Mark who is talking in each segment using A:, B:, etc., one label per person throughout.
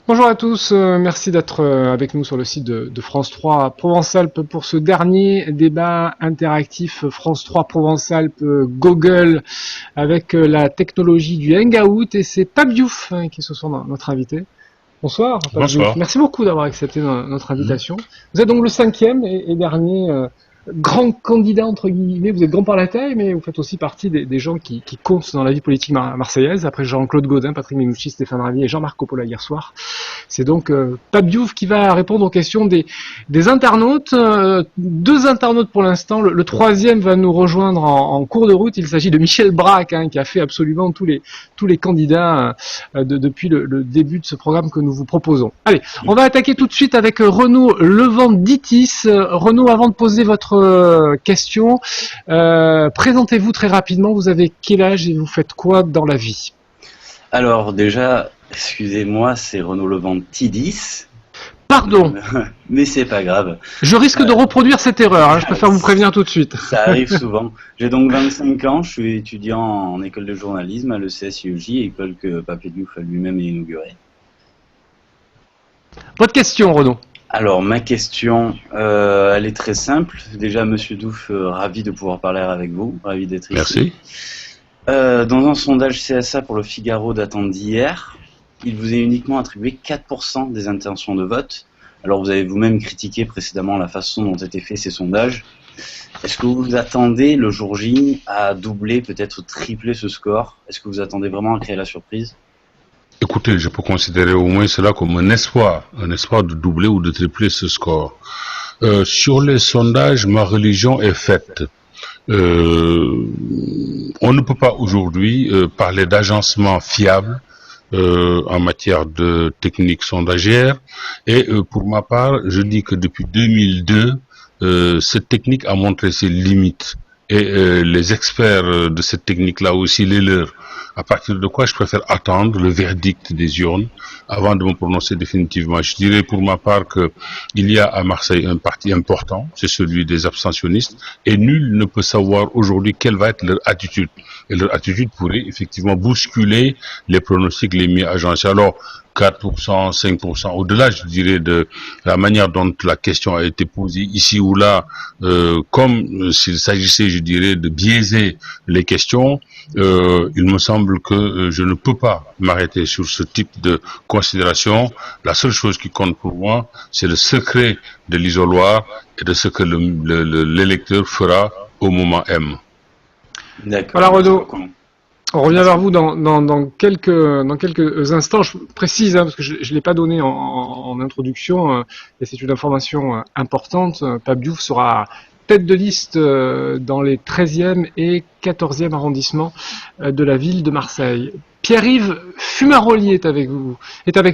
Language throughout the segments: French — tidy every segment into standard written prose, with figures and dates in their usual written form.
A: Bonjour à tous, merci d'être avec nous sur le site de France 3 Provence-Alpes pour ce dernier débat interactif France 3 Provence-Alpes Google avec la technologie du Hangout et c'est Pape Diouf qui est ce soir notre invité. Bonsoir Pape Diouf, merci beaucoup d'avoir accepté notre invitation. Vous êtes donc le cinquième et dernier grand candidat entre guillemets, vous êtes grand par la taille, mais vous faites aussi partie des gens qui comptent dans la vie politique marseillaise, après Jean-Claude Gaudin, Patrick Mennucci, Stéphane Ravier et Jean-Marc Coppola hier soir. C'est donc Pape Diouf qui va répondre aux questions des internautes, deux internautes pour l'instant, le troisième va nous rejoindre en cours de route, il s'agit de Michel Braque, qui a fait absolument tous les candidats depuis le début de ce programme que nous vous proposons. Allez, on va attaquer tout de suite avec Renaud Levenditis. Renaud, avant de poser votre question, présentez-vous très rapidement, vous avez quel âge et vous faites quoi dans la vie?
B: Alors déjà, excusez-moi, c'est Renaud Levenditis.
A: Pardon.
B: Mais c'est pas grave.
A: Je risque de reproduire cette erreur, je préfère vous prévenir tout de suite.
B: Ça arrive souvent. J'ai donc 25 ans, je suis étudiant en école de journalisme à l'ECS-IEJ, école que Pape Diouf a lui-même inaugurée.
A: Votre question, Renaud.
B: Alors, ma question, elle est très simple. Déjà, Monsieur Diouf, ravi de pouvoir parler avec vous, ravi d'être ici.
C: Merci.
B: Dans un sondage CSA pour le Figaro datant d'hier, il vous est uniquement attribué 4% des intentions de vote. Alors, vous avez vous-même critiqué précédemment la façon dont étaient faits ces sondages. Est-ce que vous vous attendez, le jour J, à doubler, peut-être tripler ce score? Est-ce que vous attendez vraiment à créer la surprise?
C: Écoutez, je peux considérer au moins cela comme un espoir de doubler ou de tripler ce score. Sur les sondages, ma religion est faite. On ne peut pas aujourd'hui parler d'agencement fiable en matière de technique sondagière. Et pour ma part, je dis que depuis 2002, cette technique a montré ses limites. Et les experts de cette technique-là aussi les leurs. À partir de quoi je préfère attendre le verdict des urnes avant de me prononcer définitivement. Je dirais pour ma part que il y a à Marseille un parti important, c'est celui des abstentionnistes, et nul ne peut savoir aujourd'hui quelle va être leur attitude. Et leur attitude pourrait effectivement bousculer les pronostics les mieux agencés. Alors, 4%, 5%, au-delà, je dirais, de la manière dont la question a été posée ici ou là, comme s'il s'agissait, je dirais, de biaiser les questions, il me semble que je ne peux pas m'arrêter sur ce type de considération. La seule chose qui compte pour moi, c'est le secret de l'isoloir et de ce que l'électeur fera au moment M.
B: D'accord.
A: Voilà, Renaud. On revient vers vous dans quelques instants. Je précise, parce que je ne l'ai pas donné en introduction, et c'est une information importante. Pape Diouf sera tête de liste dans les 13e et 14e arrondissements de la ville de Marseille. Pierre-Yves Fumarolier est avec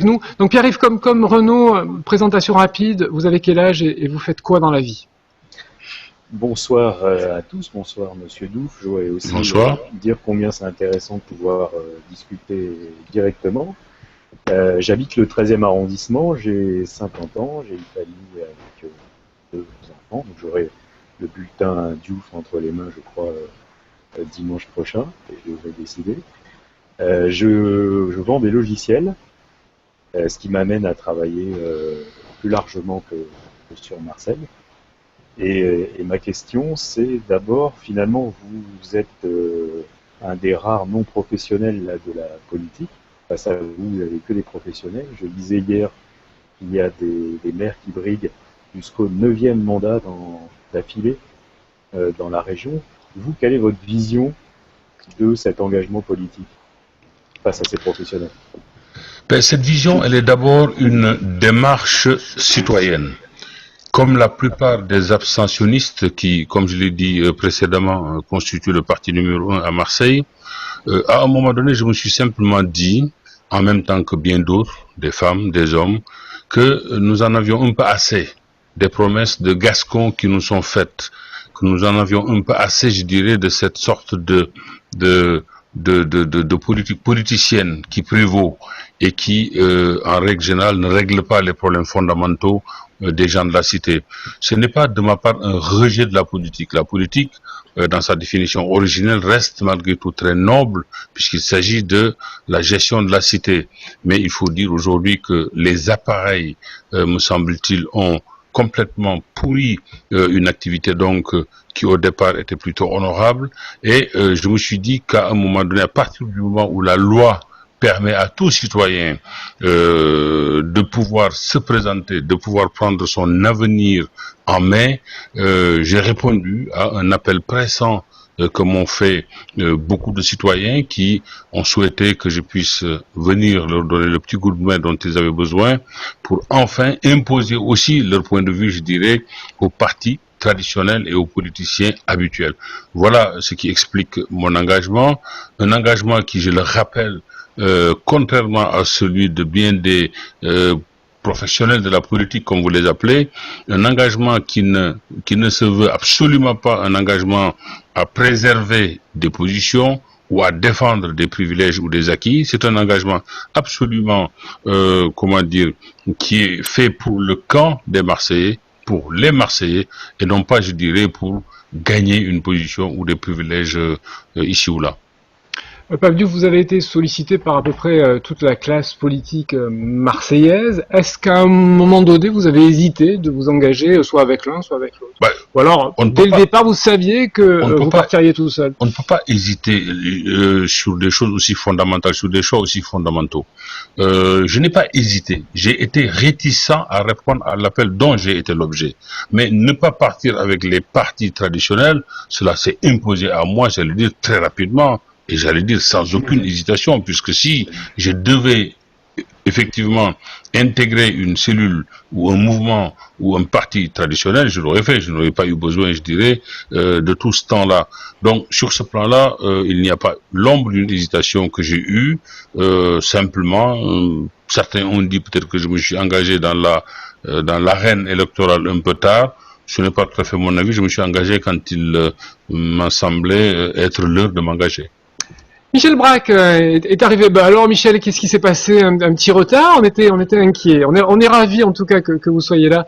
A: nous. Donc Pierre-Yves, comme Renaud, présentation rapide, vous avez quel âge et vous faites quoi dans la vie?
D: Bonsoir à tous, bonsoir Monsieur Diouf. Je voudrais aussi dire combien c'est intéressant de pouvoir discuter directement. J'habite le 13e arrondissement, j'ai 50 ans, j'ai une famille avec deux enfants, donc j'aurai le bulletin Diouf entre les mains, je crois, dimanche prochain, et je devrais décider. Je vends des logiciels, ce qui m'amène à travailler plus largement que sur Marseille. Et ma question, c'est d'abord, finalement, vous êtes un des rares non-professionnels de la politique. Face à vous n'avez que des professionnels. Je lisais hier qu'il y a des maires qui briguent jusqu'au 9e mandat d'affilée dans la région. Vous, quelle est votre vision de cet engagement politique face à ces professionnels?
C: Cette vision, elle est d'abord une démarche citoyenne. Comme la plupart des abstentionnistes qui, comme je l'ai dit précédemment, constituent le parti numéro 1 à Marseille, à un moment donné, je me suis simplement dit, en même temps que bien d'autres, des femmes, des hommes, que nous en avions un peu assez des promesses de Gascon qui nous sont faites, que nous en avions un peu assez, je dirais, de cette sorte de politique politicienne qui prévaut et qui, en règle générale, ne règle pas les problèmes fondamentaux des gens de la cité. Ce n'est pas de ma part un rejet de la politique. La politique, dans sa définition originelle, reste malgré tout très noble, puisqu'il s'agit de la gestion de la cité. Mais il faut dire aujourd'hui que les appareils, me semble-t-il, ont complètement pourri une activité donc qui au départ était plutôt honorable, et je me suis dit qu'à un moment donné, à partir du moment où la loi permet à tout citoyen de pouvoir se présenter, de pouvoir prendre son avenir en main, j'ai répondu à un appel pressant que m'ont fait beaucoup de citoyens qui ont souhaité que je puisse venir leur donner le petit coup de main dont ils avaient besoin pour enfin imposer aussi leur point de vue, je dirais, aux partis traditionnels et aux politiciens habituels. Voilà ce qui explique mon engagement, un engagement qui, je le rappelle, contrairement à celui de bien des professionnels de la politique, comme vous les appelez, un engagement qui ne se veut absolument pas un engagement à préserver des positions ou à défendre des privilèges ou des acquis. C'est un engagement absolument, comment dire, qui est fait pour le camp des Marseillais, pour les Marseillais, et non pas, je dirais, pour gagner une position ou des privilèges ici ou là.
A: Pape Diouf, vous avez été sollicité par à peu près toute la classe politique marseillaise. Est-ce qu'à un moment donné, vous avez hésité de vous engager soit avec l'un, soit avec l'autre? Ou alors, dès le départ, vous saviez que vous partiriez tout seul?
C: On ne peut pas hésiter sur des choses aussi fondamentales, sur des choix aussi fondamentaux. Je n'ai pas hésité. J'ai été réticent à répondre à l'appel dont j'ai été l'objet. Mais ne pas partir avec les partis traditionnels, cela s'est imposé à moi, j'allais dire très rapidement. Et j'allais dire sans aucune hésitation, puisque si je devais effectivement intégrer une cellule ou un mouvement ou un parti traditionnel, je l'aurais fait. Je n'aurais pas eu besoin, je dirais, de tout ce temps-là. Donc, sur ce plan-là, il n'y a pas l'ombre d'une hésitation que j'ai eue. Simplement, certains ont dit peut-être que je me suis engagé dans l'arène électorale un peu tard. Ce n'est pas tout à fait mon avis. Je me suis engagé quand il m'a semblé être l'heure de m'engager.
A: Michel Braque est arrivé. Alors Michel, qu'est-ce qui s'est passé? Un petit retard? On était inquiets. On est ravis en tout cas que vous soyez là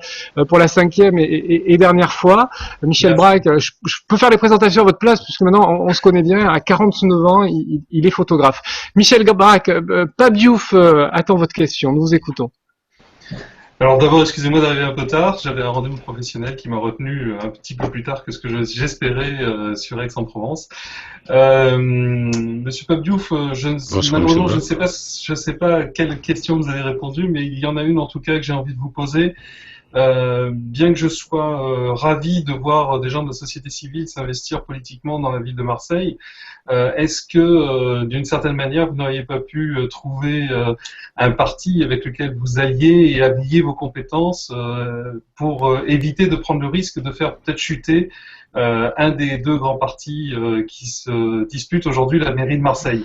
A: pour la 5e et dernière fois. Michel Braque, je peux faire les présentations à votre place puisque maintenant on se connaît bien. À 49 ans, il est photographe. Michel Braque, Pape Diouf attend votre question. Nous vous écoutons.
E: Alors d'abord, excusez-moi d'arriver un peu tard, j'avais un rendez-vous professionnel qui m'a retenu un petit peu plus tard que ce que j'espérais sur Aix-en-Provence. Monsieur Pape Diouf, malheureusement je ne sais pas quelle question vous avez répondu, mais il y en a une en tout cas que j'ai envie de vous poser. Bien que je sois ravi de voir des gens de la société civile s'investir politiquement dans la ville de Marseille, est-ce que d'une certaine manière vous n'auriez pas pu trouver un parti avec lequel vous alliez et habiller vos compétences pour éviter de prendre le risque de faire peut-être chuter un des deux grands partis qui se disputent aujourd'hui la mairie de Marseille?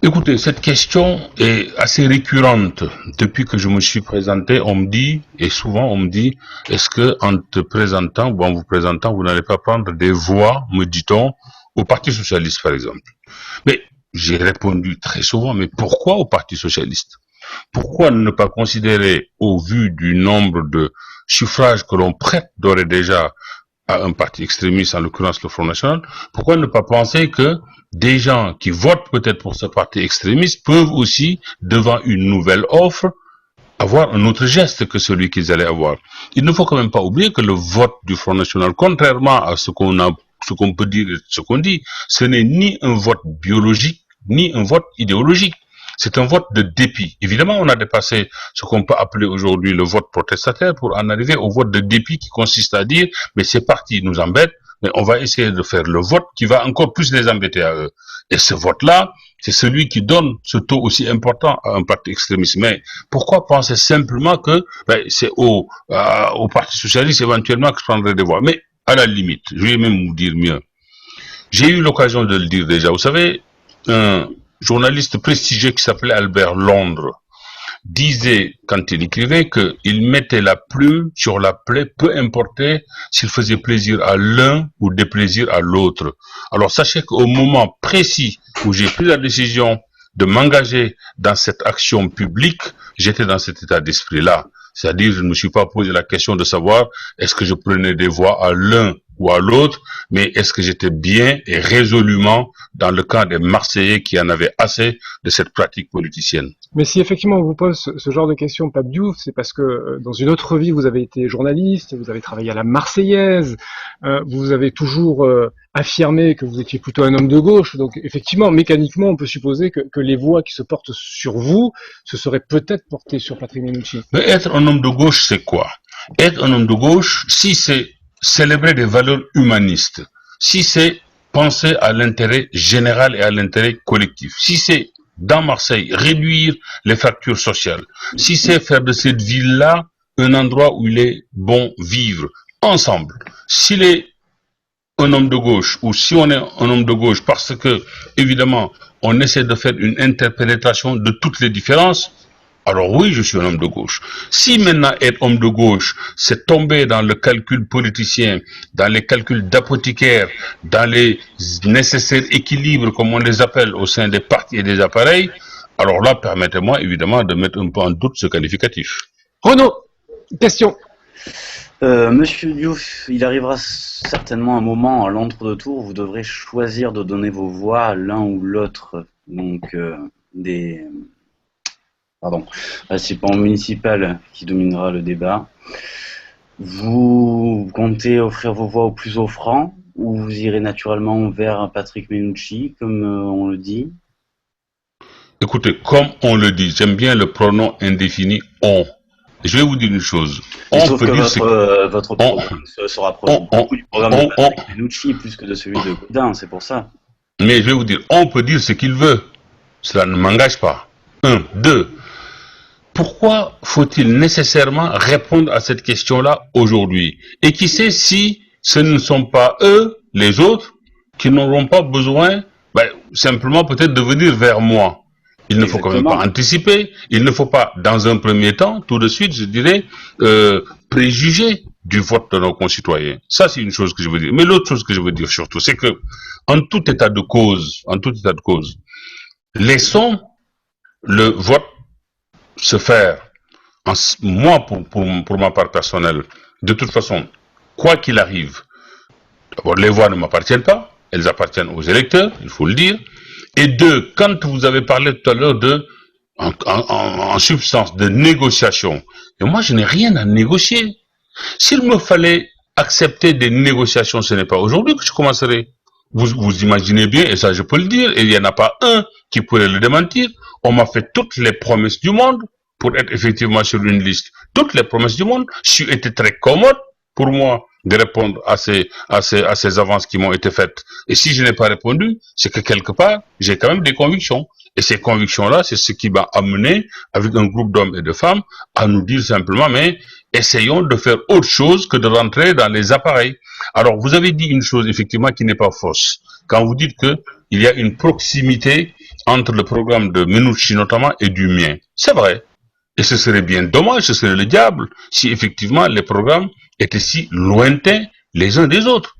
C: Écoutez, cette question est assez récurrente. Depuis que je me suis présenté, on me dit, et souvent on me dit, est-ce que en te présentant ou en vous présentant, vous n'allez pas prendre des voix, me dit-on, au Parti Socialiste par exemple? Mais j'ai répondu très souvent, mais pourquoi au Parti Socialiste? Pourquoi ne pas considérer, au vu du nombre de suffrages que l'on prête d'ores et déjà à un parti extrémiste, en l'occurrence le Front National, pourquoi ne pas penser que des gens qui votent peut-être pour ce parti extrémiste peuvent aussi, devant une nouvelle offre, avoir un autre geste que celui qu'ils allaient avoir. Il ne faut quand même pas oublier que le vote du Front National, contrairement à ce qu'on peut dire et ce qu'on dit, ce n'est ni un vote biologique, ni un vote idéologique. C'est un vote de dépit. Évidemment, on a dépassé ce qu'on peut appeler aujourd'hui le vote protestataire pour en arriver au vote de dépit qui consiste à dire, mais ces partis nous embêtent, mais on va essayer de faire le vote qui va encore plus les embêter à eux. Et ce vote-là, c'est celui qui donne ce taux aussi important à un parti extrémiste. Mais pourquoi penser simplement que c'est au Parti Socialiste éventuellement que je prendrai des voix? Mais à la limite, je vais même vous dire mieux. J'ai eu l'occasion de le dire déjà. Vous savez, un journaliste prestigieux qui s'appelait Albert Londres disait, quand il écrivait, qu'il mettait la plume sur la plaie, peu importe s'il faisait plaisir à l'un ou déplaisir à l'autre. Alors sachez qu'au moment précis où j'ai pris la décision de m'engager dans cette action publique, j'étais dans cet état d'esprit-là. C'est-à-dire, je ne me suis pas posé la question de savoir est-ce que je prenais des voix à l'un ou à l'autre, mais est-ce que j'étais bien et résolument dans le camp des Marseillais qui en avaient assez de cette pratique politicienne.
A: Mais si effectivement on vous pose ce genre de questions, Pape Diouf, c'est parce que dans une autre vie, vous avez été journaliste, vous avez travaillé à la Marseillaise, vous avez toujours affirmé que vous étiez plutôt un homme de gauche. Donc effectivement, mécaniquement, on peut supposer que les voix qui se portent sur vous, se seraient peut-être portées sur Patrick Mennucci.
C: Mais être un homme de gauche, c'est quoi? Être un homme de gauche, si c'est célébrer des valeurs humanistes, si c'est penser à l'intérêt général et à l'intérêt collectif, si c'est dans Marseille réduire les fractures sociales, si c'est faire de cette ville-là un endroit où il est bon vivre ensemble, s'il est un homme de gauche ou si on est un homme de gauche parce que évidemment on essaie de faire une interprétation de toutes les différences, alors oui, je suis un homme de gauche. Si maintenant être homme de gauche, c'est tomber dans le calcul politicien, dans les calculs d'apothicaire, dans les nécessaires équilibres, comme on les appelle, au sein des partis et des appareils, alors là, permettez-moi évidemment de mettre un peu en doute ce qualificatif.
A: Renaud, question.
B: Monsieur Diouf, il arrivera certainement un moment à l'entre-deux-tours où vous devrez choisir de donner vos voix à l'un ou l'autre, donc des participant municipal qui dominera le débat. Vous comptez offrir vos voix aux plus offrants ou vous irez naturellement vers Patrick Mennucci, comme on le dit?
C: Écoutez, comme on le dit, j'aime bien le pronom indéfini « on ». Je vais vous dire une chose.
B: Sauf que votre programme se rapproche beaucoup du programme de Patrick Mennucci plus que de celui de Gaudin, c'est pour ça.
C: Mais je vais vous dire, on peut dire ce qu'il veut. Cela ne m'engage pas. 1, 2. Pourquoi faut-il nécessairement répondre à cette question-là aujourd'hui? Et qui sait si ce ne sont pas eux, les autres, qui n'auront pas besoin, simplement peut-être de venir vers moi. Il ne faut quand même pas anticiper, il ne faut pas, dans un premier temps, tout de suite, je dirais, préjuger du vote de nos concitoyens. Ça, c'est une chose que je veux dire. Mais l'autre chose que je veux dire surtout, c'est que, en tout état de cause, laissons le vote se faire. Moi, pour ma part personnelle, de toute façon, quoi qu'il arrive, d'abord, les voix ne m'appartiennent pas, elles appartiennent aux électeurs, il faut le dire. Et deux, quand vous avez parlé tout à l'heure en substance, de négociation, et moi je n'ai rien à négocier. S'il me fallait accepter des négociations, ce n'est pas aujourd'hui que je commencerai. Vous imaginez bien, et ça je peux le dire, et il n'y en a pas un qui pourrait le démentir, on m'a fait toutes les promesses du monde pour être effectivement sur une liste. Toutes les promesses du monde, j'ai été très commode pour moi de répondre à ces avances qui m'ont été faites. Et si je n'ai pas répondu, c'est que quelque part, j'ai quand même des convictions. Et ces convictions-là, c'est ce qui m'a amené, avec un groupe d'hommes et de femmes, à nous dire simplement, mais essayons de faire autre chose que de rentrer dans les appareils. Alors, vous avez dit une chose, effectivement, qui n'est pas fausse. Quand vous dites que il y a une proximité entre le programme de Mennucci notamment et du mien. C'est vrai. Et ce serait bien dommage, ce serait le diable, si effectivement les programmes étaient si lointains les uns des autres.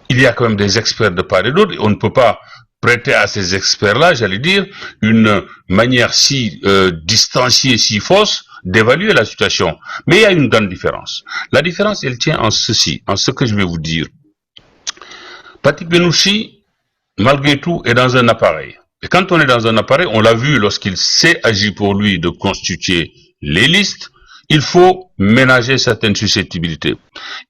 C: Il y a quand même des experts de part et d'autre, et on ne peut pas prêter à ces experts-là, j'allais dire, une manière si distanciée, si fausse, d'évaluer la situation. Mais il y a une grande différence. La différence, elle tient en ceci, en ce que je vais vous dire. Patrick Mennucci, malgré tout, est dans un appareil. Et quand on est dans un appareil, on l'a vu lorsqu'il s'est agi pour lui de constituer les listes, il faut ménager certaines susceptibilités.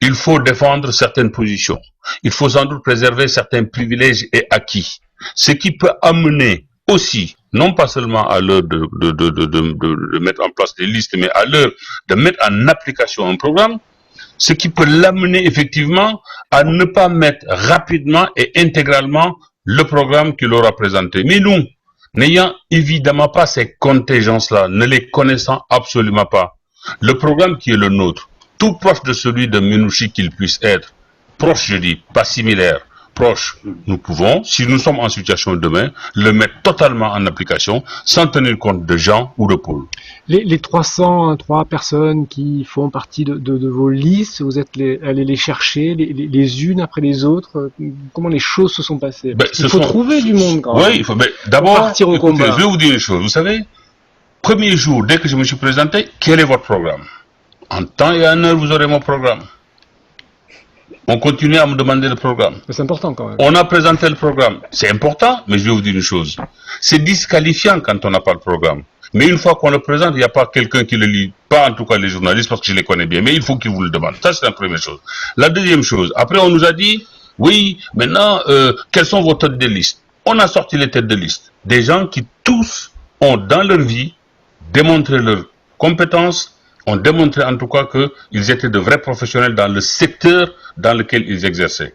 C: Il faut défendre certaines positions. Il faut sans doute préserver certains privilèges et acquis. Ce qui peut amener aussi, non pas seulement à l'heure de mettre en place des listes, mais à l'heure de mettre en application un programme, ce qui peut l'amener effectivement à ne pas mettre rapidement et intégralement le programme qu'il aura présenté. Mais nous, n'ayant évidemment pas ces contingences-là, ne les connaissant absolument pas, le programme qui est le nôtre, tout proche de celui de Mennucci qu'il puisse être, proche je dis, pas similaire, proche, nous pouvons, si nous sommes en situation demain, le mettre totalement en application, sans tenir compte de gens ou de pôles.
A: Les 303 personnes qui font partie de vos listes, vous êtes allés les chercher les unes après les autres. Comment les choses se sont passées? Il faut trouver du monde quand même.
C: Oui, il faut d'abord, je vais vous dire une chose. Vous savez, premier jour, dès que je me suis présenté, quel est votre programme? En temps et en heure, vous aurez mon programme. On continue à me demander le programme.
A: C'est important quand même.
C: On a présenté le programme. C'est important, mais je vais vous dire une chose. C'est disqualifiant quand on n'a pas le programme. Mais une fois qu'on le présente, il n'y a pas quelqu'un qui le lit. Pas en tout cas les journalistes, parce que je les connais bien. Mais il faut qu'ils vous le demandent. Ça, c'est la première chose. La deuxième chose. Après, on nous a dit, oui, maintenant, quelles sont vos têtes de liste? On a sorti les têtes de liste. Des gens qui tous ont, dans leur vie, démontré leurs compétences, ont démontré en tout cas qu'ils étaient de vrais professionnels dans le secteur dans lequel ils exerçaient.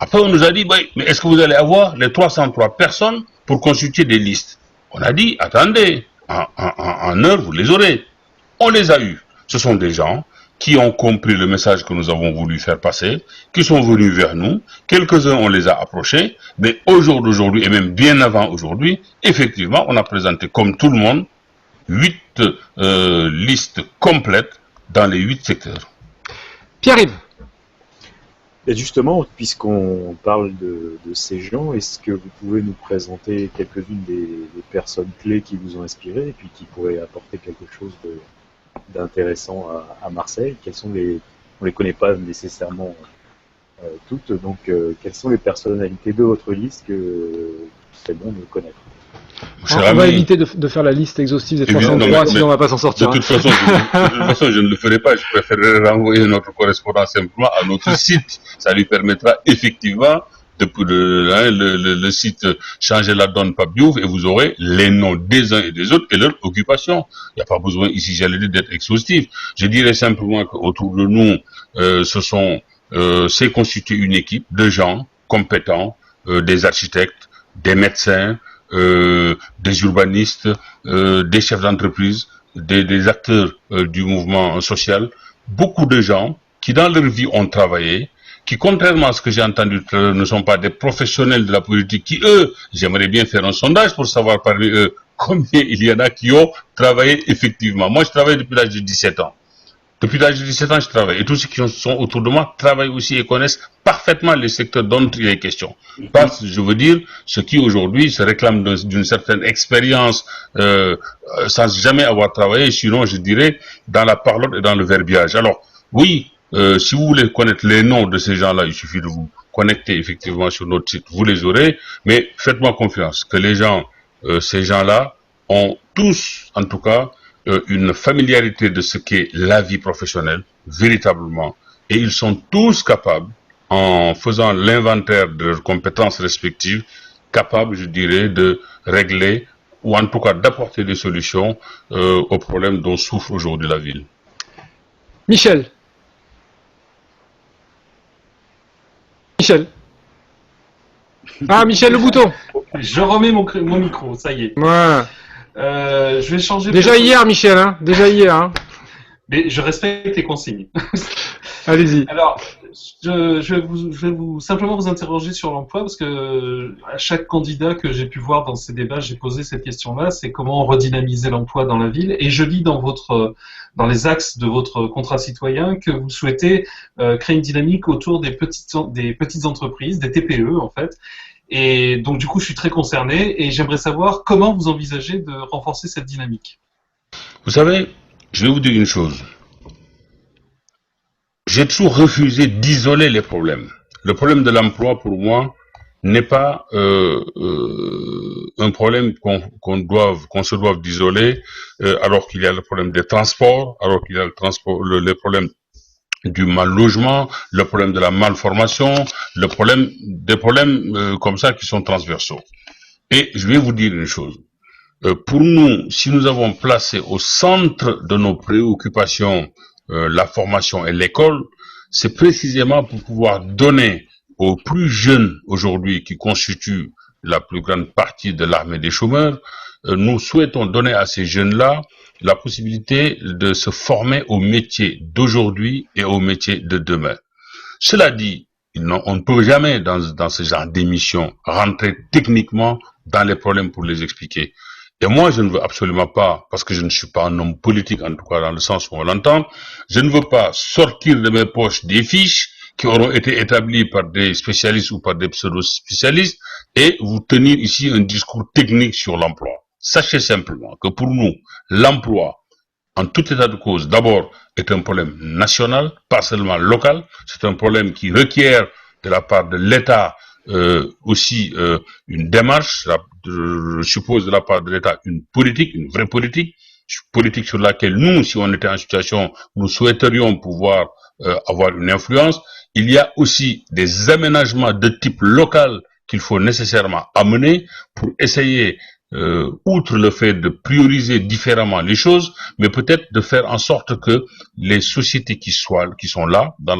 C: Après, on nous a dit, mais est-ce que vous allez avoir les 303 personnes pour constituer des listes? On a dit, attendez, en heure, vous les aurez. On les a eus. Ce sont des gens qui ont compris le message que nous avons voulu faire passer, qui sont venus vers nous. Quelques-uns, on les a approchés, mais au jour d'aujourd'hui, et même bien avant aujourd'hui, effectivement, on a présenté, comme tout le monde, 8 listes complètes dans les 8 secteurs.
A: Pierre-Yves.
D: Et justement, puisqu'on parle de ces gens, est-ce que vous pouvez nous présenter quelques-unes des personnes clés qui vous ont inspiré et puis qui pourraient apporter quelque chose d'intéressant à Marseille? On les connaît pas nécessairement toutes, donc quelles sont les personnalités de votre liste que c'est bon de connaître?
A: On va éviter de faire la liste exhaustive des 303, sinon on va pas s'en sortir.
C: De toute façon, je ne le ferai pas. Je préférerais renvoyer notre correspondant simplement à notre site. Ça lui permettra effectivement le site Changer la donne Pape Diouf et vous aurez les noms des uns et des autres et leur occupation. Il n'y a pas besoin ici, j'allais dire, d'être exhaustif. Je dirais simplement qu'autour de nous, c'est constitué une équipe de gens compétents, des architectes, des médecins, des urbanistes, des chefs d'entreprise, des acteurs du mouvement social, beaucoup de gens qui dans leur vie ont travaillé, qui contrairement à ce que j'ai entendu tout à l'heure, ne sont pas des professionnels de la politique, qui eux, j'aimerais bien faire un sondage pour savoir parmi eux combien il y en a qui ont travaillé effectivement. Moi je travaille depuis l'âge de 17 ans. Depuis l'âge de 17 ans, je travaille. Et tous ceux qui sont autour de moi travaillent aussi et connaissent parfaitement les secteurs dont il est question. Parce, je veux dire, ceux qui aujourd'hui se réclament d'une certaine expérience sans jamais avoir travaillé, sinon je dirais dans la parole et dans le verbiage. Alors, oui, si vous voulez connaître les noms de ces gens-là, il suffit de vous connecter effectivement sur notre site, vous les aurez. Mais faites-moi confiance que les gens, ces gens-là, ont tous, en tout cas, une familiarité de ce qu'est la vie professionnelle, véritablement. Et ils sont tous capables, en faisant l'inventaire de leurs compétences respectives, capables, je dirais, de régler, ou en tout cas d'apporter des solutions aux problèmes dont souffre aujourd'hui la ville.
A: Michel. Ah, Michel, le bouton.
E: Je remets mon micro, ça y est.
A: Voilà.
E: Je vais changer.
A: Déjà hier, Michel, hein. Déjà hier, hein.
E: Mais je respecte les consignes.
A: Allez-y.
E: Alors, je vais simplement vous interroger sur l'emploi parce que à chaque candidat que j'ai pu voir dans ces débats, j'ai posé cette question-là, c'est comment redynamiser l'emploi dans la ville. Et je lis dans les axes de votre contrat citoyen que vous souhaitez créer une dynamique autour des petites entreprises, des TPE en fait. Et donc du coup, je suis très concerné et j'aimerais savoir comment vous envisagez de renforcer cette dynamique.
C: Vous savez, je vais vous dire une chose. J'ai toujours refusé d'isoler les problèmes. Le problème de l'emploi, pour moi, n'est pas un problème qu'on se doive d'isoler, alors qu'il y a le problème des transports, alors qu'il y a les problèmes du mal logement, le problème de la malformation, des problèmes comme ça qui sont transversaux. Et je vais vous dire une chose. Pour nous, si nous avons placé au centre de nos préoccupations la formation et l'école, c'est précisément pour pouvoir donner aux plus jeunes aujourd'hui qui constituent la plus grande partie de l'armée des chômeurs, nous souhaitons donner à ces jeunes-là la possibilité de se former au métier d'aujourd'hui et au métier de demain. Cela dit, on ne peut jamais dans ce genre d'émission rentrer techniquement dans les problèmes pour les expliquer. Et moi, je ne veux absolument pas, parce que je ne suis pas un homme politique, en tout cas dans le sens où on l'entend, je ne veux pas sortir de mes poches des fiches qui auront été établies par des spécialistes ou par des pseudo-spécialistes et vous tenir ici un discours technique sur l'emploi. Sachez simplement que pour nous, l'emploi en tout état de cause, d'abord, est un problème national, pas seulement local. C'est un problème qui requiert de la part de l'État aussi une démarche, je suppose de la part de l'État une politique, une vraie politique sur laquelle nous, si on était en situation, nous souhaiterions pouvoir avoir une influence. Il y a aussi des aménagements de type local qu'il faut nécessairement amener pour essayer, outre le fait de prioriser différemment les choses, mais peut-être de faire en sorte que les sociétés qui sont là dans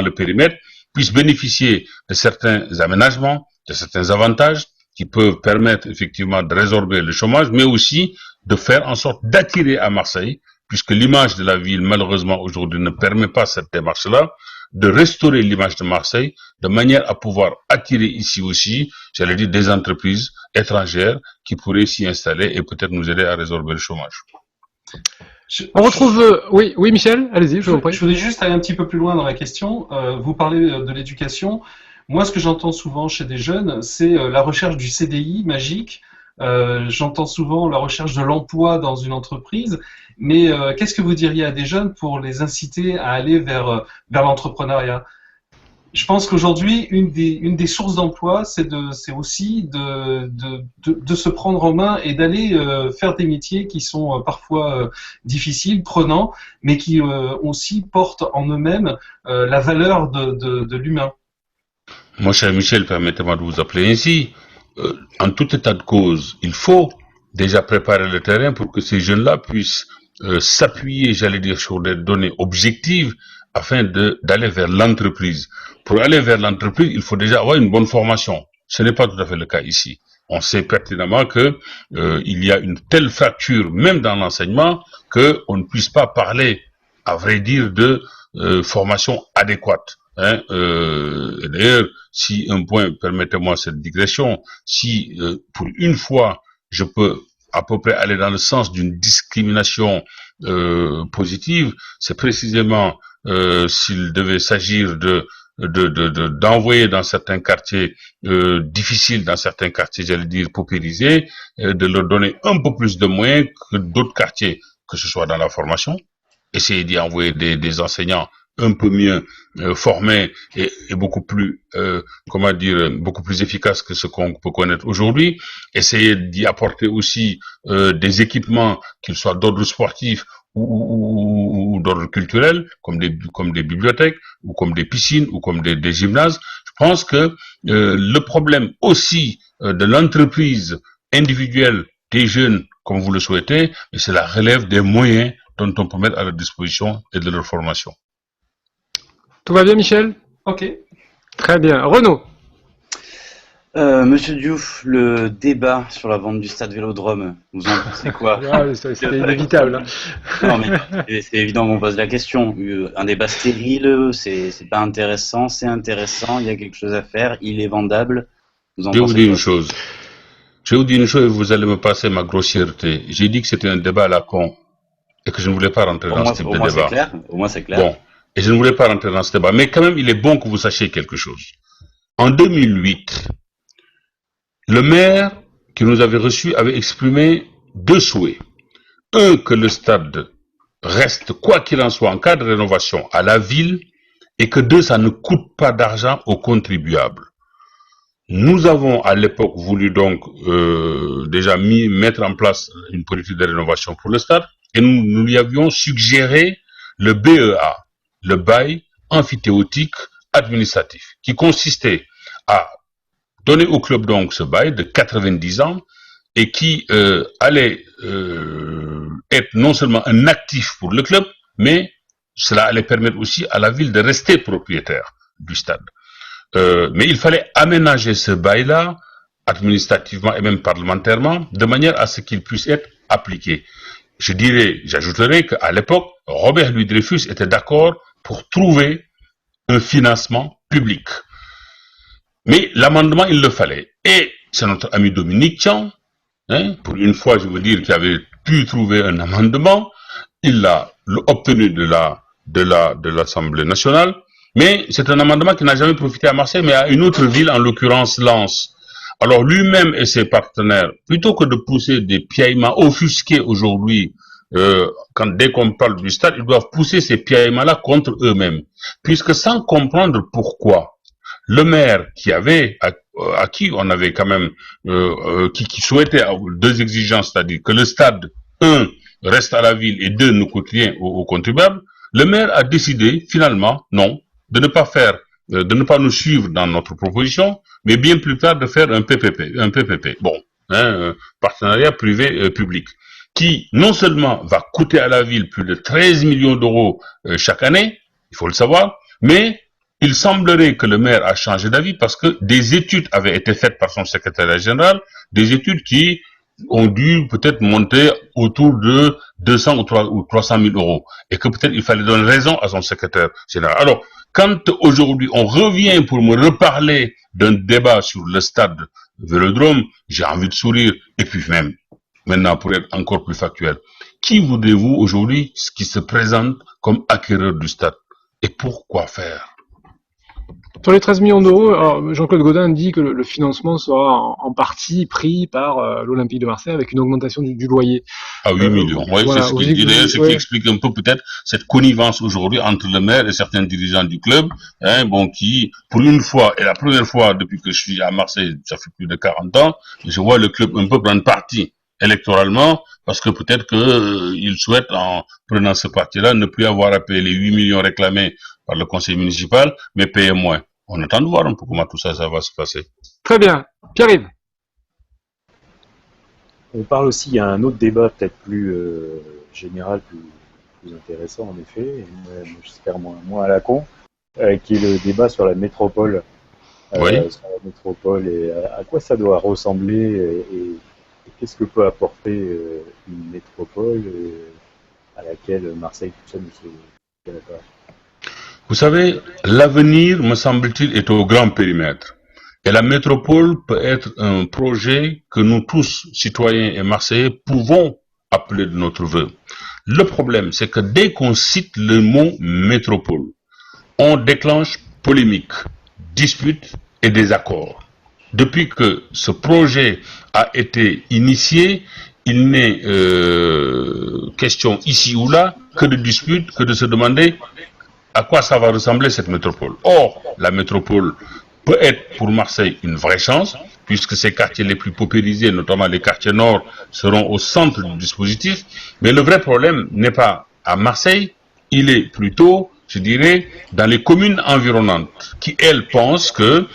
C: le périmètre puissent bénéficier de certains aménagements, de certains avantages qui peuvent permettre effectivement de résorber le chômage, mais aussi de faire en sorte d'attirer à Marseille, puisque l'image de la ville, malheureusement, aujourd'hui ne permet pas cette démarche-là, de restaurer l'image de Marseille, de manière à pouvoir attirer ici aussi, j'allais dire, des entreprises étrangères qui pourraient s'y installer et peut-être nous aider à résorber le chômage.
A: On retrouve... Oui, Michel, allez-y, je vous prie.
E: Je voulais juste aller un petit peu plus loin dans la question. Vous parlez de l'éducation. Moi, ce que j'entends souvent chez des jeunes, c'est la recherche du CDI magique. J'entends souvent la recherche de l'emploi dans une entreprise, mais qu'est-ce que vous diriez à des jeunes pour les inciter à aller vers l'entrepreneuriat? Je pense qu'aujourd'hui, une des sources d'emploi, c'est aussi de se prendre en main et d'aller faire des métiers qui sont parfois difficiles, prenants, mais qui aussi portent en eux-mêmes la valeur de l'humain.
C: Mon cher Michel, permettez-moi de vous appeler ainsi. En tout état de cause, il faut déjà préparer le terrain pour que ces jeunes-là puissent s'appuyer, j'allais dire, sur des données objectives afin d'aller vers l'entreprise. Pour aller vers l'entreprise, il faut déjà avoir une bonne formation. Ce n'est pas tout à fait le cas ici. On sait pertinemment que il y a une telle fracture, même dans l'enseignement, qu'on ne puisse pas parler, à vrai dire, de formation adéquate. D'ailleurs, si un point, permettez-moi cette digression, si pour une fois je peux à peu près aller dans le sens d'une discrimination positive, c'est précisément s'il devait s'agir d'envoyer dans certains quartiers difficiles, dans certains quartiers, j'allais dire paupérisés, de leur donner un peu plus de moyens que d'autres quartiers, que ce soit dans la formation, essayer d'y envoyer des enseignants un peu mieux formés et beaucoup plus, beaucoup plus efficaces que ce qu'on peut connaître aujourd'hui. Essayer d'y apporter aussi des équipements, qu'ils soient d'ordre sportif ou d'ordre culturel, comme des bibliothèques, ou comme des piscines, ou comme des gymnases. Je pense que le problème aussi de l'entreprise individuelle des jeunes, comme vous le souhaitez, c'est la relève des moyens dont on peut mettre à leur disposition et de leur formation.
A: Tout va bien, Michel?
E: Ok.
A: Très bien. Renaud?
B: Monsieur Diouf, le débat sur la vente du stade Vélodrome, vous en pensez quoi?
A: C'était inévitable. Hein.
B: Non, mais c'est évident qu'on pose la question. Un débat stérile, c'est pas intéressant, c'est intéressant, il y a quelque chose à faire, il est vendable.
C: Je vais vous dire une chose. Je vais vous dire une chose et vous allez me passer ma grossièreté. J'ai dit que c'était un débat à la con et que je ne voulais pas rentrer dans ce type de débat.
B: Au moins c'est clair.
C: Bon. Et je ne voulais pas rentrer dans ce débat. Mais quand même, il est bon que vous sachiez quelque chose. En 2008, le maire qui nous avait reçus avait exprimé deux souhaits. Un, que le stade reste, quoi qu'il en soit, en cas de rénovation à la ville, et que deux, ça ne coûte pas d'argent aux contribuables. Nous avons à l'époque voulu donc déjà mettre en place une politique de rénovation pour le stade, et nous lui avions suggéré le BEA, le bail amphithéotique administratif, qui consistait à donner au club donc ce bail de 90 ans et qui allait être non seulement un actif pour le club, mais cela allait permettre aussi à la ville de rester propriétaire du stade. Mais il fallait aménager ce bail-là, administrativement et même parlementairement, de manière à ce qu'il puisse être appliqué. J'ajouterais qu'à l'époque, Robert Louis Dreyfus était d'accord pour trouver un financement public. Mais l'amendement, il le fallait. Et c'est notre ami Dominique Tian, pour une fois, je veux dire, qui avait pu trouver un amendement, il l'a obtenu de l'Assemblée nationale, mais c'est un amendement qui n'a jamais profité à Marseille, mais à une autre ville, en l'occurrence Lens. Alors lui-même et ses partenaires, plutôt que de pousser des piaillements offusqués aujourd'hui dès qu'on parle du stade, ils doivent pousser ces piaillements-là contre eux-mêmes. Puisque sans comprendre pourquoi, le maire à qui on avait quand même, qui souhaitait deux exigences, c'est-à-dire que le stade, reste à la ville et ne coûte rien aux contribuables, le maire a décidé, finalement, non, de ne pas nous suivre dans notre proposition, mais bien plus tard de faire un PPP. Bon, un partenariat privé-public, qui non seulement va coûter à la ville plus de 13 millions d'euros chaque année, il faut le savoir, mais il semblerait que le maire a changé d'avis parce que des études avaient été faites par son secrétaire général, des études qui ont dû peut-être monter autour de 200 ou 300 000 euros. Et que peut-être il fallait donner raison à son secrétaire général. Alors, quand aujourd'hui on revient pour me reparler d'un débat sur le stade Vélodrome, j'ai envie de sourire. Et puis même, maintenant pour être encore plus factuel, qui voudrez-vous aujourd'hui qui se présente comme acquéreur du stade? Et pourquoi faire?
A: Sur les 13 millions d'euros, Jean-Claude Gaudin dit que le financement sera en partie pris par l'Olympique de Marseille avec une augmentation du loyer.
C: À 8 millions. Oui, voilà, c'est ce qui explique un peu peut-être cette connivence aujourd'hui entre le maire et certains dirigeants du club, qui, pour une fois, et la première fois depuis que je suis à Marseille, ça fait plus de 40 ans, je vois le club un peu prendre parti électoralement, parce que peut-être qu'il souhaite, en prenant ce parti-là, ne plus avoir à payer les 8 millions réclamés par le conseil municipal, mais payer moins. On attend de voir un peu comment tout ça va se passer.
A: Très bien. Pierre-Yves.
D: On parle aussi, il y a un autre débat peut-être plus général, plus intéressant en effet, j'espère moins à la con, qui est le débat sur la métropole.
C: Oui.
D: Sur la métropole et à quoi ça doit ressembler et qu'est-ce que peut apporter une métropole à laquelle Marseille tout ça ne se connaît pas.
C: Vous savez, l'avenir, me semble-t-il, est au grand périmètre. Et la métropole peut être un projet que nous tous, citoyens et Marseillais, pouvons appeler de notre vœu. Le problème, c'est que dès qu'on cite le mot métropole, on déclenche polémique, dispute et désaccord. Depuis que ce projet a été initié, il n'est question ici ou là que de dispute, que de se demander à quoi ça va ressembler cette métropole. Or, la métropole peut être pour Marseille une vraie chance, puisque ces quartiers les plus paupérisés, notamment les quartiers nord, seront au centre du dispositif. Mais le vrai problème n'est pas à Marseille, il est plutôt, je dirais, dans les communes environnantes, qui, elles, pensent que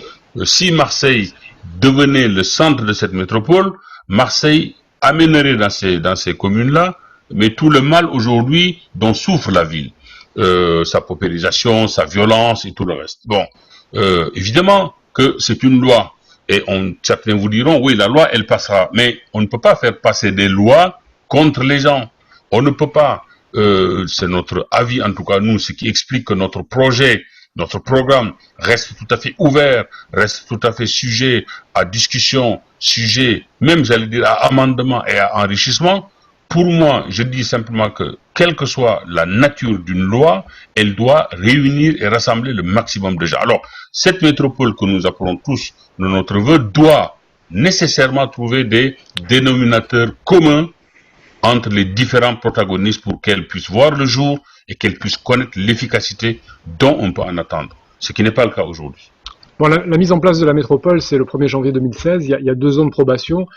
C: si Marseille devenait le centre de cette métropole, Marseille amènerait dans ces communes-là, mais tout le mal aujourd'hui dont souffre la ville. Sa paupérisation, sa violence et tout le reste. Bon, évidemment que c'est une loi. Et certains vous diront, oui, la loi, elle passera. Mais on ne peut pas faire passer des lois contre les gens. On ne peut pas, c'est notre avis, en tout cas nous, ce qui explique que notre projet, notre programme reste tout à fait ouvert, reste tout à fait sujet à discussion, sujet, même j'allais dire à amendement et à enrichissement. Pour moi, je dis simplement que, quelle que soit la nature d'une loi, elle doit réunir et rassembler le maximum de gens. Alors, cette métropole que nous appelons tous de notre vœu doit nécessairement trouver des dénominateurs communs entre les différents protagonistes pour qu'elle puisse voir le jour et qu'elle puisse connaître l'efficacité dont on peut en attendre. Ce qui n'est pas le cas aujourd'hui.
A: Bon, la mise en place de la métropole, c'est le 1er janvier 2016. Il y a 2 ans de probation.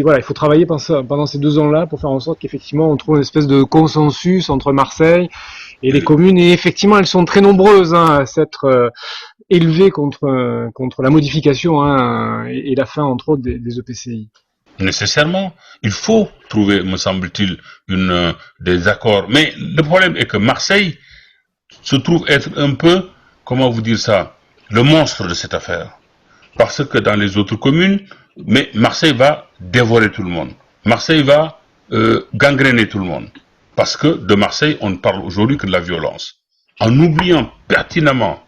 A: Voilà, il faut travailler pendant ces 2 ans-là pour faire en sorte qu'effectivement on trouve une espèce de consensus entre Marseille et les communes. Et effectivement, elles sont très nombreuses à s'être élevées contre la modification et la fin, entre autres, des EPCI.
C: Nécessairement, il faut trouver, me semble-t-il, des accords. Mais le problème est que Marseille se trouve être un peu, comment vous dire ça, le monstre de cette affaire. Parce que dans les autres communes, mais Marseille va dévorer tout le monde. Marseille va gangréner tout le monde. Parce que de Marseille, on ne parle aujourd'hui que de la violence. En oubliant pertinemment,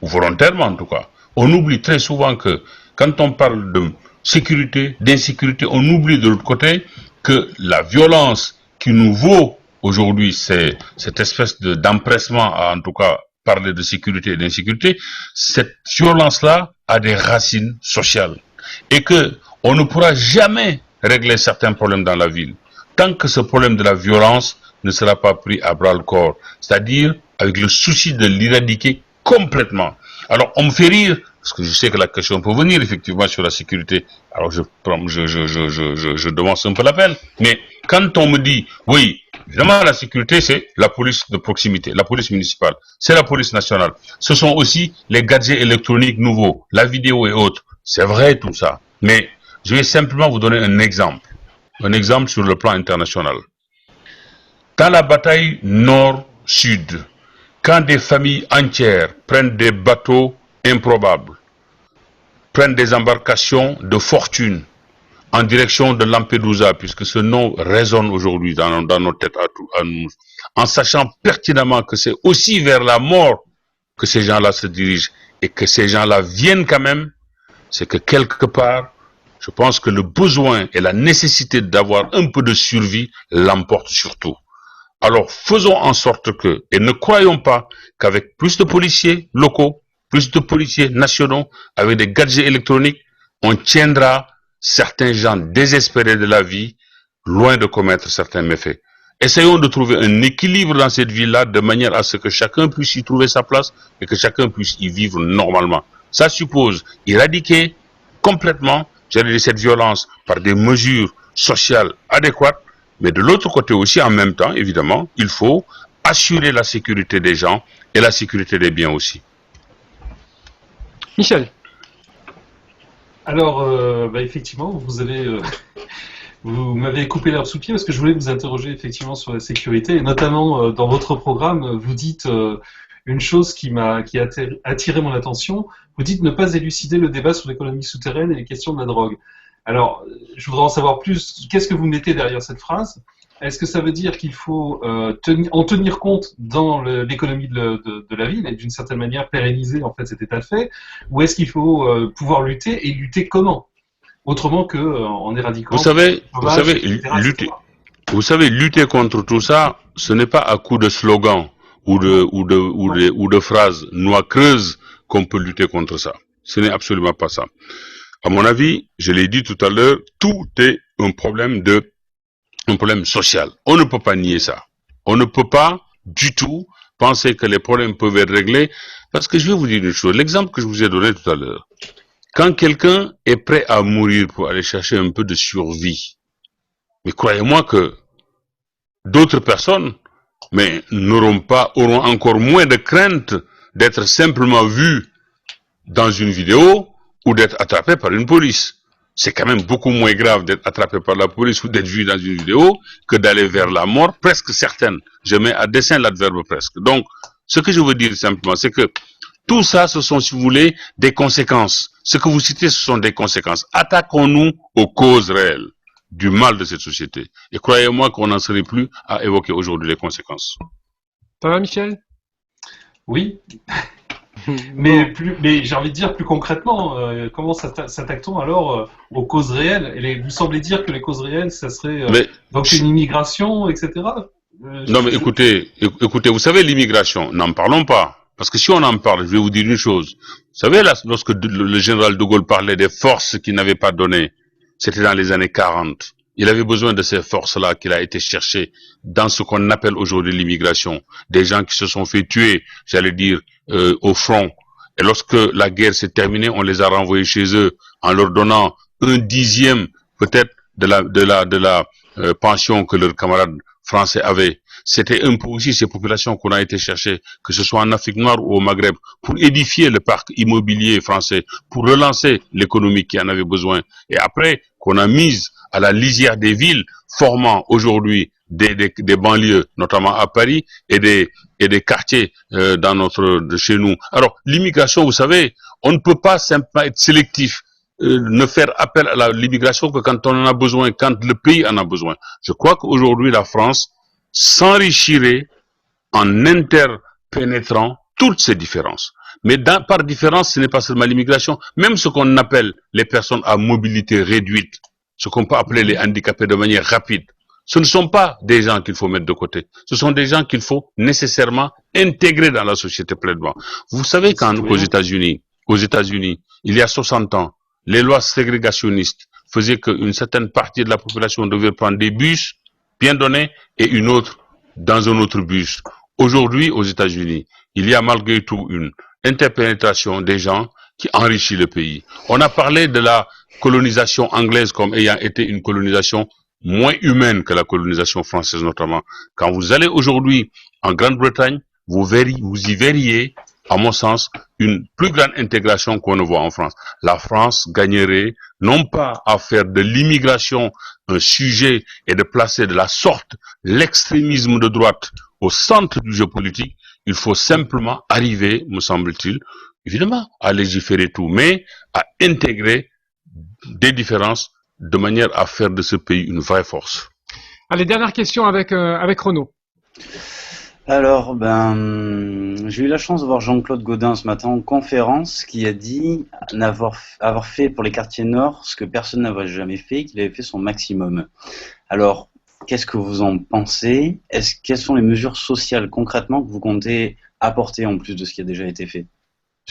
C: ou volontairement en tout cas, on oublie très souvent que quand on parle de sécurité, d'insécurité, on oublie de l'autre côté que la violence qui nous vaut aujourd'hui, c'est cette espèce d'empressement à en tout cas parler de sécurité et d'insécurité, cette violence-là a des racines sociales et que on ne pourra jamais régler certains problèmes dans la ville tant que ce problème de la violence ne sera pas pris à bras le corps, c'est-à-dire avec le souci de l'éradiquer complètement. Alors, on me fait rire, parce que je sais que la question peut venir effectivement sur la sécurité. Alors, je demande un peu l'appel. Mais quand on me dit, oui, évidemment, la sécurité, c'est la police de proximité, la police municipale, c'est la police nationale. Ce sont aussi les gadgets électroniques nouveaux, la vidéo et autres. C'est vrai tout ça. Mais je vais simplement vous donner un exemple sur le plan international. Dans la bataille nord-sud, quand des familles entières prennent des bateaux improbables, prennent des embarcations de fortune en direction de Lampedusa, puisque ce nom résonne aujourd'hui dans nos têtes à nous, en sachant pertinemment que c'est aussi vers la mort que ces gens-là se dirigent et que ces gens-là viennent quand même, c'est que quelque part, je pense que le besoin et la nécessité d'avoir un peu de survie l'emportent surtout. Alors faisons en sorte que, et ne croyons pas qu'avec plus de policiers locaux, plus de policiers nationaux, avec des gadgets électroniques, on tiendra certains gens désespérés de la vie loin de commettre certains méfaits. Essayons de trouver un équilibre dans cette vie-là de manière à ce que chacun puisse y trouver sa place et que chacun puisse y vivre normalement. Ça suppose éradiquer complètement, j'allais dire, cette violence par des mesures sociales adéquates, mais de l'autre côté aussi, en même temps, évidemment, il faut assurer la sécurité des gens et la sécurité des biens aussi.
A: Michel.
E: Alors, effectivement, vous m'avez coupé l'herbe sous le pied parce que je voulais vous interroger effectivement sur la sécurité et notamment dans votre programme, vous dites une chose qui a attiré mon attention. Vous dites ne pas élucider le débat sur l'économie souterraine et les questions de la drogue. Alors, je voudrais en savoir plus. Qu'est-ce que vous mettez derrière cette phrase? Est-ce que ça veut dire qu'il faut en tenir compte dans l'économie de la ville et d'une certaine manière pérenniser en fait cet état de fait? Ou est-ce qu'il faut pouvoir lutter et lutter comment? Autrement qu'en éradiquant...
C: Vous savez, lutter contre tout ça, ce n'est pas à coup de slogans ou de phrases noix creuses qu'on peut lutter contre ça. Ce n'est absolument pas ça. À mon avis, je l'ai dit tout à l'heure, tout est un problème social. On ne peut pas nier ça. On ne peut pas du tout penser que les problèmes peuvent être réglés, parce que je vais vous dire une chose. L'exemple que je vous ai donné tout à l'heure. Quand quelqu'un est prêt à mourir pour aller chercher un peu de survie, mais croyez-moi que d'autres personnes, auront encore moins de crainte d'être simplement vues dans une vidéo ou d'être attrapées par une police. C'est quand même beaucoup moins grave d'être attrapé par la police ou d'être vu dans une vidéo que d'aller vers la mort, presque certaine. Je mets à dessein l'adverbe presque. Donc, ce que je veux dire simplement, c'est que tout ça, ce sont, si vous voulez, des conséquences. Ce que vous citez, ce sont des conséquences. Attaquons-nous aux causes réelles du mal de cette société. Et croyez-moi qu'on n'en serait plus à évoquer aujourd'hui les conséquences.
A: Ça va, Michel?
E: Oui. Mais j'ai envie de dire plus concrètement, comment s'attaque-t-on alors aux causes réelles? Et vous semblez dire que les causes réelles, ça serait donc une immigration, etc.
C: Non, mais écoutez, vous savez, l'immigration, n'en parlons pas. Parce que si on en parle, je vais vous dire une chose. Vous savez, là, lorsque le général de Gaulle parlait des forces qu'il n'avait pas données, c'était dans les années 40. Il avait besoin de ces forces-là qu'il a été chercher dans ce qu'on appelle aujourd'hui l'immigration. Des gens qui se sont fait tuer, j'allais dire, au front. Et lorsque la guerre s'est terminée, on les a renvoyés chez eux en leur donnant 1/10 peut-être de la pension que leurs camarades français avaient. C'était un peu aussi ces populations qu'on a été chercher, que ce soit en Afrique noire ou au Maghreb, pour édifier le parc immobilier français, pour relancer l'économie qui en avait besoin. Et après, qu'on a mise à la lisière des villes, formant aujourd'hui des banlieues, notamment à Paris, et des quartiers chez nous. Alors, l'immigration, vous savez, on ne peut pas simplement être sélectif, ne faire appel à l'immigration que quand on en a besoin, quand le pays en a besoin. Je crois qu'aujourd'hui, la France s'enrichirait en interpénétrant toutes ces différences. Mais par différence, ce n'est pas seulement l'immigration, même ce qu'on appelle les personnes à mobilité réduite, ce qu'on peut appeler les handicapés de manière rapide. Ce ne sont pas des gens qu'il faut mettre de côté. Ce sont des gens qu'il faut nécessairement intégrer dans la société pleinement. Vous savez qu'aux États-Unis, il y a 60 ans, les lois ségrégationnistes faisaient qu'une certaine partie de la population devait prendre des bus bien donnée et une autre dans un autre bus. Aujourd'hui, aux États-Unis, il y a malgré tout une interpénétration des gens qui enrichit le pays. On a parlé de la colonisation anglaise comme ayant été une colonisation moins humaine que la colonisation française notamment. Quand vous allez aujourd'hui en Grande-Bretagne, vous y verriez, à mon sens, une plus grande intégration qu'on ne voit en France. La France gagnerait non pas à faire de l'immigration un sujet et de placer de la sorte l'extrémisme de droite au centre du jeu politique. Il faut simplement arriver, me semble-t-il, évidemment, à légiférer tout, mais à intégrer des différences de manière à faire de ce pays une vraie force.
A: Allez, dernière question avec Renaud.
B: Alors, j'ai eu la chance de voir Jean-Claude Gaudin ce matin en conférence qui a dit avoir fait pour les quartiers nord ce que personne n'avait jamais fait, qu'il avait fait son maximum. Alors, qu'est-ce que vous en pensez? Quelles sont les mesures sociales concrètement que vous comptez apporter en plus de ce qui a déjà été fait?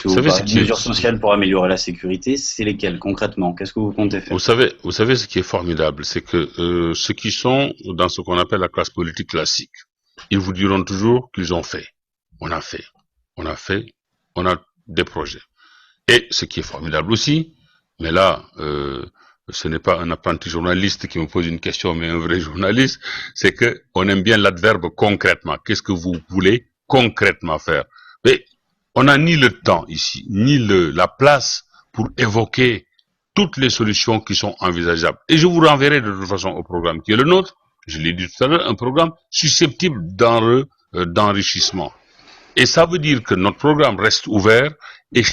B: Vous savez, les mesures sociales pour améliorer la sécurité, c'est lesquelles concrètement? Qu'est-ce que vous comptez faire?
C: Vous savez ce qui est formidable, c'est que ceux qui sont dans ce qu'on appelle la classe politique classique, ils vous diront toujours qu'ils ont fait. On a fait. On a fait. On a des projets. Et ce qui est formidable aussi, mais là, ce n'est pas un apprenti journaliste qui me pose une question, mais un vrai journaliste, c'est que on aime bien l'adverbe concrètement. Qu'est-ce que vous voulez concrètement faire? Mais on n'a ni le temps ici, ni la place pour évoquer toutes les solutions qui sont envisageables. Et je vous renverrai de toute façon au programme qui est le nôtre. Je l'ai dit tout à l'heure, un programme susceptible d'enrichissement. Et ça veut dire que notre programme reste ouvert et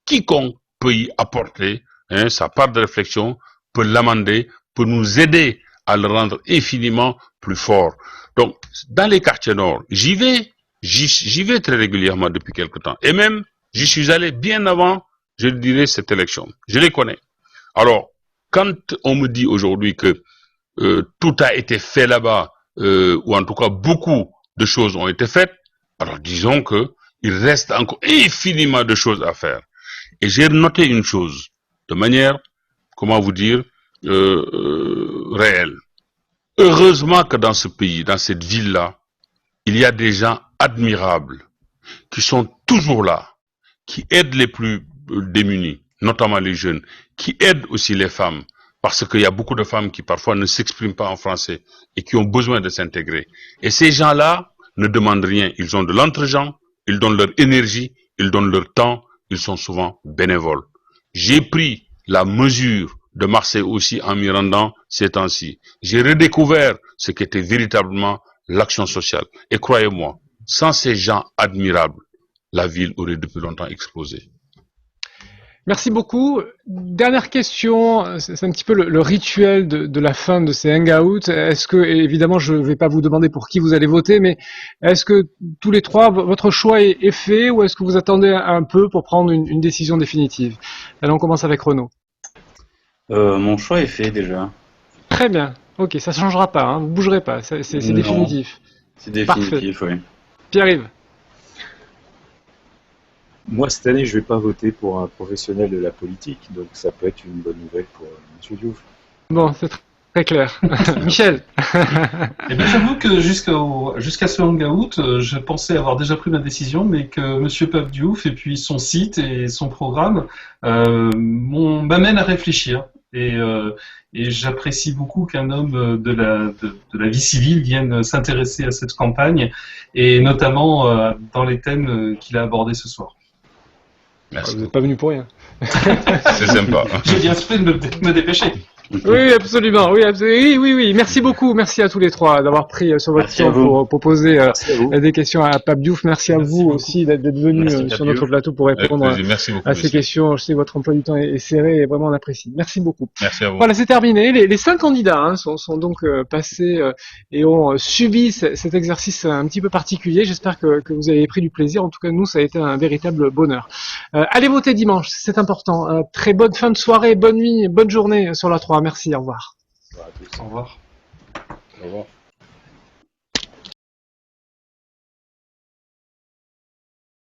C: quiconque peut y apporter sa part de réflexion, peut l'amender, peut nous aider à le rendre infiniment plus fort. Donc, dans les quartiers nord, j'y vais très régulièrement depuis quelque temps. Et même, j'y suis allé bien avant, je dirais, cette élection. Je les connais. Alors, quand on me dit aujourd'hui que tout a été fait là-bas, ou en tout cas beaucoup de choses ont été faites, alors disons que il reste encore infiniment de choses à faire. Et j'ai noté une chose, de manière, comment vous dire, réelle. Heureusement que dans ce pays, dans cette ville-là, il y a des gens admirables, qui sont toujours là, qui aident les plus démunis, notamment les jeunes, qui aident aussi les femmes, parce qu'il y a beaucoup de femmes qui parfois ne s'expriment pas en français et qui ont besoin de s'intégrer. Et ces gens-là ne demandent rien. Ils ont de l'entre-gens, ils donnent leur énergie, ils donnent leur temps, ils sont souvent bénévoles. J'ai pris la mesure de Marseille aussi en m'y rendant ces temps-ci. J'ai redécouvert ce qu'était véritablement l'action sociale. Et croyez-moi, sans ces gens admirables, la ville aurait depuis longtemps explosé.
A: Merci beaucoup. Dernière question, c'est un petit peu le rituel de la fin de ces hangouts. Est-ce que, évidemment, je ne vais pas vous demander pour qui vous allez voter, mais est-ce que tous les trois, votre choix est fait ou est-ce que vous attendez un peu pour prendre une décision définitive? Allez, on commence avec Renaud.
B: Mon choix est fait déjà.
A: Très bien. Ok, ça ne changera pas, hein, vous ne bougerez pas, c'est définitif.
B: C'est définitif, oui.
A: Pierre-Yves.
D: Moi, cette année, je ne vais pas voter pour un professionnel de la politique, donc ça peut être une bonne nouvelle pour M. Diouf.
A: Bon, c'est très clair. Michel.
E: Eh bien, j'avoue que jusqu'à ce hangout, je pensais avoir déjà pris ma décision, mais que M. Pape Diouf et puis son site et son programme m'amènent à réfléchir. Et j'apprécie beaucoup qu'un homme de la vie civile vienne s'intéresser à cette campagne, et notamment dans les thèmes qu'il a abordés ce soir.
A: Merci. Vous n'êtes pas venu pour rien.
C: C'est sympa.
E: J'ai bien fait de me dépêcher.
A: Oui, absolument. Oui. Merci beaucoup. Merci à tous les trois d'avoir pris sur votre temps pour poser des questions à Pape Diouf. Merci à vous aussi d'être venu sur notre plateau pour répondre à ces questions. Je sais que votre emploi du temps est serré et vraiment on apprécie. Merci beaucoup.
C: Merci à vous.
A: Voilà, c'est terminé. Les 5 candidats sont donc passés et ont subi cet exercice un petit peu particulier. J'espère que vous avez pris du plaisir. En tout cas, nous, ça a été un véritable bonheur. Allez voter dimanche, c'est important. Très bonne fin de soirée, bonne nuit, bonne journée sur la 3. Merci, au revoir.
E: Au revoir.
D: Au revoir.